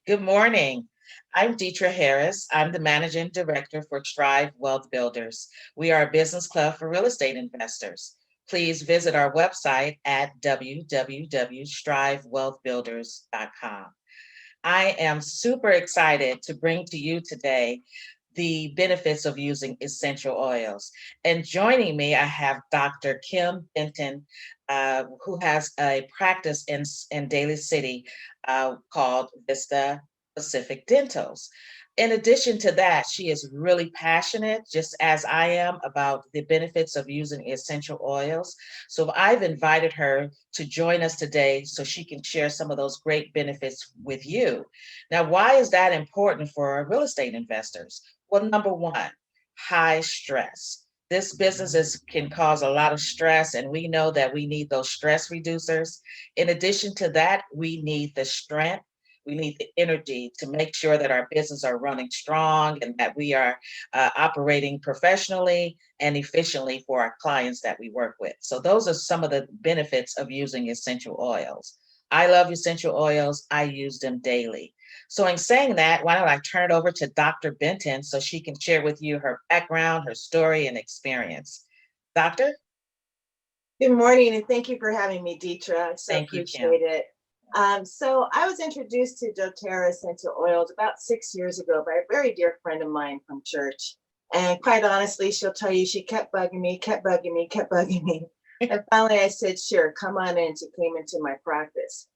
Good morning. I'm Deetra Harris. I'm the Managing Director for Strive Wealth Builders. We are a business club for real estate investors. Please visit our website at www.strivewealthbuilders.com. I am super excited to bring to you today the benefits of using essential oils. And joining me, I have Dr. Kim Benton, who has a practice in Daly City called Vista Pacific Dentals. In addition to that, she is really passionate, just as I am, about the benefits of using essential oils. So I've invited her to join us today so she can share some of those great benefits with you. Now, why is that important for real estate investors? Well, number one, high stress. This can cause a lot of stress, and we know that we need those stress reducers. In addition to that, we need the strength. We need the energy to make sure that our business are running strong and that we are operating professionally and efficiently for our clients that we work with. So those are some of the benefits of using essential oils. I love essential oils. I use them daily. So in saying that, why don't I turn it over to Dr. Benton so she can share with you her background, her story, and experience. Doctor? Good morning, and thank you for having me, Deetra. I so Thank you, Kim. appreciate it. So I was introduced to doTERRA essential oils about 6 years ago by a very dear friend of mine from church. And quite honestly, she'll tell you she kept bugging me, kept bugging me, kept bugging me. And finally I said, sure, come on in. She came into my practice.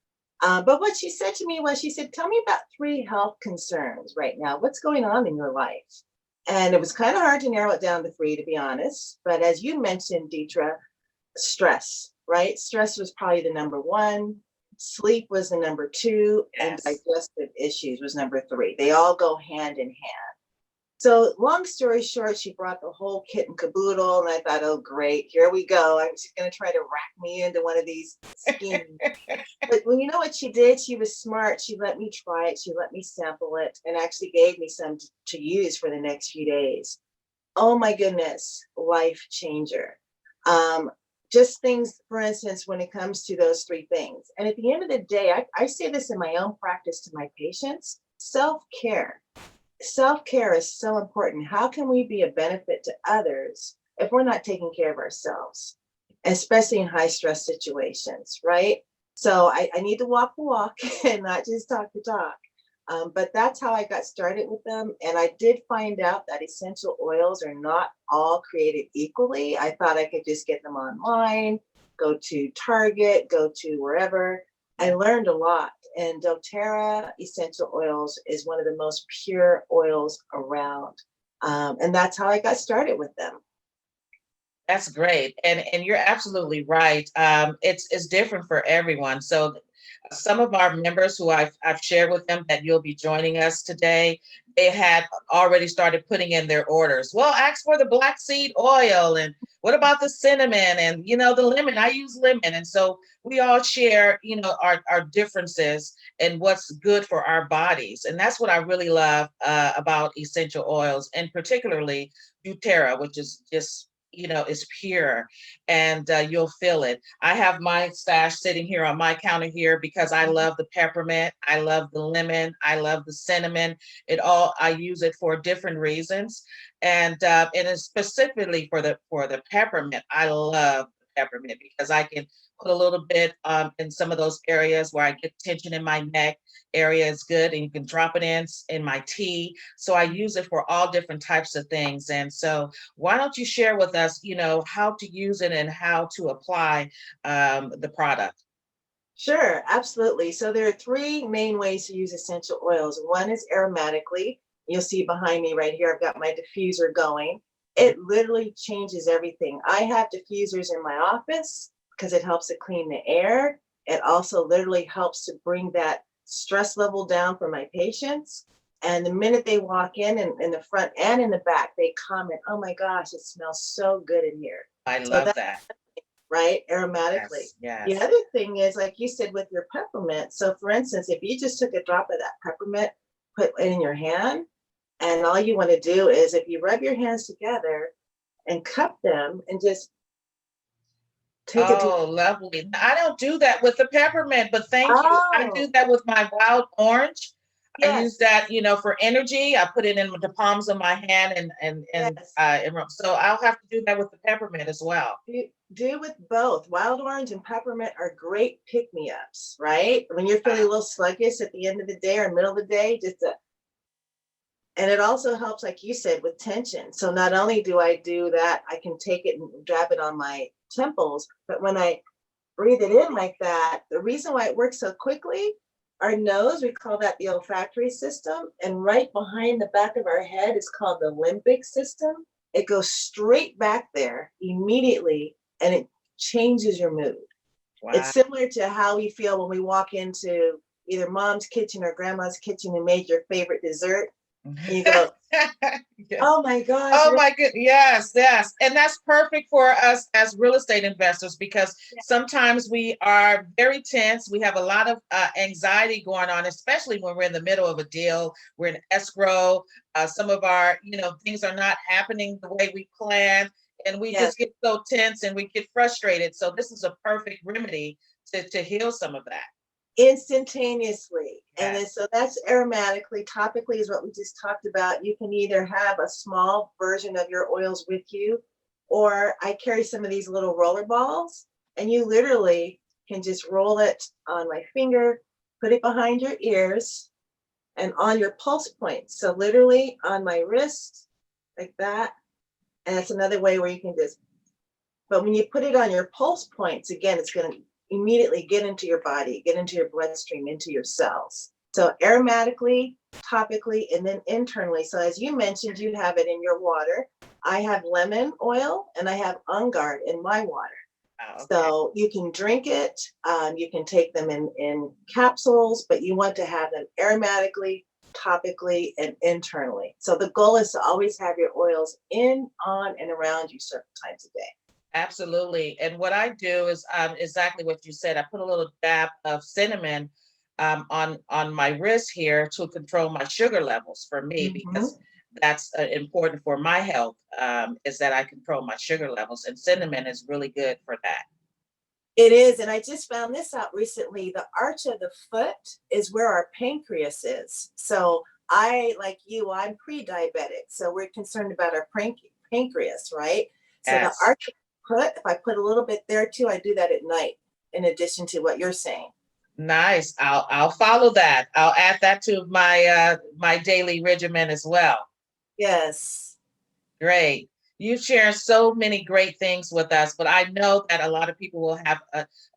But what she said to me was, she said, tell me about three health concerns right now. What's going on in your life? And it was kind of hard to narrow it down to three, to be honest. But as you mentioned, Deetra, stress, right? Stress was probably the number one. Sleep was the number two, and Yes. digestive issues was number three. They all go hand in hand. So, long story short, she brought the whole kit and caboodle, and I thought, oh, great, here we go. She's going to try to rack me into one of these schemes. But when you know what she did, she was smart. She let me try it. She let me sample it and actually gave me some to use for the next few days. Oh my goodness, life changer. Um, just things, for instance, when it comes to those three things. And at the end of the day, I say this in my own practice to my patients: self care. Self care is so important. How can we be a benefit to others if we're not taking care of ourselves, especially in high stress situations, right? So I need to walk the walk and not just talk the talk. But that's how I got started with them. And I did find out that essential oils are not all created equally. I thought I could just get them online, go to Target, go to wherever. I learned a lot. And doTERRA essential oils is one of the most pure oils around. And that's how I got started with them. That's great. And you're absolutely right. It's different for everyone. So some of our members who I've shared with them that you'll be joining us today, they had already started putting in their orders. Well, ask for the black seed oil, and what about the cinnamon, and the lemon? I use lemon. And so we all share, our differences and what's good for our bodies. And that's what I really love about essential oils, and particularly doTERRA, which is just is pure, and you'll feel it. I have my stash sitting here on my counter here because I love the peppermint, I love the lemon, I love the cinnamon. I use it for different reasons, and it's specifically for the peppermint. I love peppermint because I can put a little bit in some of those areas where I get tension in my neck area is good, and you can drop it in my tea. So I use it for all different types of things. And so why don't you share with us, how to use it and how to apply the product? Sure, absolutely. So there are three main ways to use essential oils. One is aromatically. You'll see behind me right here, I've got my diffuser going. It literally changes everything. I have diffusers in my office because it helps to clean the air. It also literally helps to bring that stress level down for my patients. And the minute they walk in the front and in the back, they comment, oh my gosh, it smells so good in here. I So love that. right? Aromatically. Yes, The yes. other thing is, like you said, with your peppermint. So, for instance, if you just took a drop of that peppermint, put it in your hand, and all you want to do is, if you rub your hands together and cup them and just take a deep, Oh, lovely. I don't do that with the peppermint, but thank you. I do oh, that with my wild orange. I Yes, use that, for energy. I put it in the palms of my hand yes. so I'll have to do that with the peppermint as well. Do with both. Wild orange and peppermint are great pick me ups, right? When you're feeling a little sluggish at the end of the day or middle of the day, and it also helps, like you said, with tension. So not only do I do that, I can take it and dab it on my temples, but when I breathe it in like that, the reason why it works so quickly, our nose, we call that the olfactory system, and right behind the back of our head is called the limbic system. It goes straight back there immediately and it changes your mood. It's Wow. similar to how we feel when we walk into either mom's kitchen or grandma's kitchen and made your favorite dessert. And you go, Yeah. oh my gosh, Oh my good. Yes, yes. And that's perfect for us as real estate investors because sometimes we are very tense. We have a lot of anxiety going on, especially when we're in the middle of a deal. We're in escrow. Some of our, things are not happening the way we planned. And we yes, just get so tense and we get frustrated. So this is a perfect remedy to heal some of that. instantaneously. And then Yes. so that's aromatically. Topically is what we just talked about. You can either have a small version of your oils with you, or I carry some of these little roller balls, and you literally can just roll it on my finger, put it behind your ears, and on your pulse points. So literally on my wrist, like that. And that's another way where you can just, but when you put it on your pulse points, again, it's going to immediately get into your body, get into your bloodstream, into your cells. So aromatically, topically, and then internally. So as you mentioned, you have it in your water. I have lemon oil and I have On Guard in my water. Oh, okay. So you can drink it, you can take them in capsules, but you want to have them aromatically, topically, and internally. So the goal is to always have your oils in, on, and around you certain times a day. Absolutely. And what I do is exactly what you said. I put a little dab of cinnamon on my wrist here to control my sugar levels for me Mhm. because that's important for my health, is that I control my sugar levels. And cinnamon is really good for that. It is, and I just found this out recently. The arch of the foot is where our pancreas is. So I, like you, I'm pre-diabetic. So we're concerned about our pancreas, right? So the Yes. arch of the foot, if I put a little bit there too, I do that at night, in addition to what you're saying. Nice. I'll follow that. I'll add that to my daily regimen as well. Yes. Great. You share so many great things with us, but I know that a lot of people will have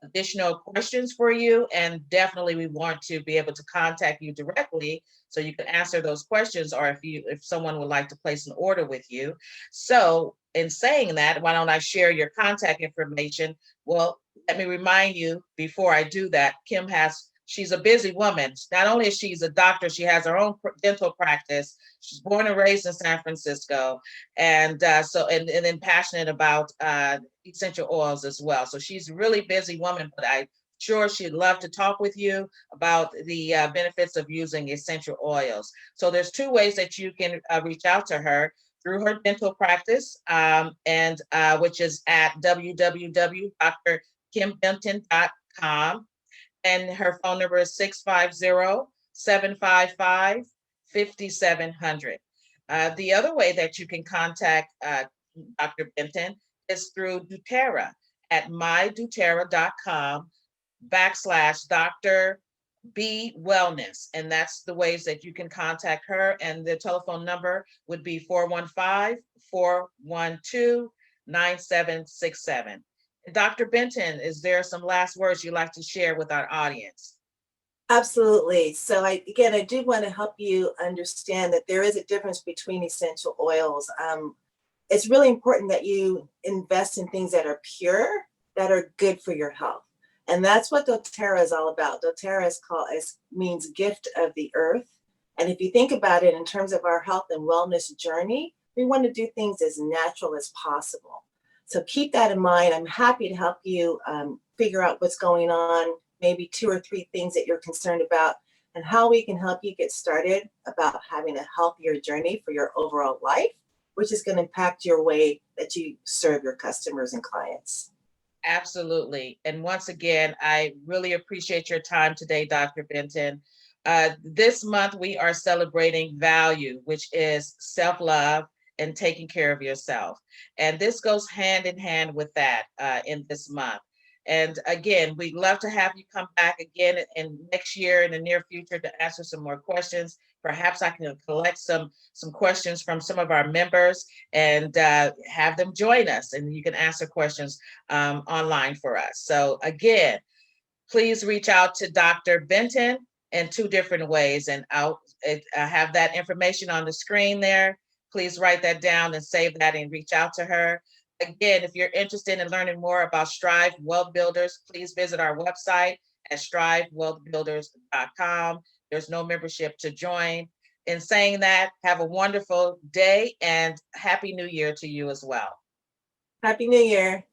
additional questions for you, and definitely we want to be able to contact you directly so you can answer those questions, or if someone would like to place an order with you. So, in saying that, why don't I share your contact information? Well, let me remind you before I do that, she's a busy woman. Not only is she's a doctor, she has her own dental practice. She's born and raised in San Francisco and and then passionate about essential oils as well. So she's a really busy woman, but I'm sure she'd love to talk with you about the benefits of using essential oils. So there's two ways that you can reach out to her through her dental practice, and which is at www.drkimbenton.com, and her phone number is 650-755-5700. The other way that you can contact Dr. Benton is through doTERRA at mydoterra.com / Dr. B Wellness. And that's the ways that you can contact her. And the telephone number would be 415-412-9767. Dr. Benton, is there some last words you'd like to share with our audience? Absolutely. So I do want to help you understand that there is a difference between essential oils. It's really important that you invest in things that are pure, that are good for your health. And that's what doTERRA is all about. doTERRA means gift of the earth. And if you think about it in terms of our health and wellness journey, we want to do things as natural as possible. So keep that in mind. I'm happy to help you figure out what's going on, maybe 2 or 3 things that you're concerned about, and how we can help you get started about having a healthier journey for your overall life, which is going to impact your way that you serve your customers and clients. Absolutely. And once again, I really appreciate your time today, Dr. Benton. This month, we are celebrating value, which is self-love and taking care of yourself. And this goes hand in hand with that in this month. And again, we'd love to have you come back again in next year in the near future to answer some more questions. Perhaps I can collect some questions from some of our members and have them join us, and you can answer questions online for us. So again, please reach out to Dr. Benton in two different ways. And I have that information on the screen there. Please write that down and save that and reach out to her. Again, if you're interested in learning more about Strive Wealth Builders, please visit our website at strivewealthbuilders.com. There's no membership to join. In saying that, have a wonderful day and Happy New Year to you as well. Happy New Year.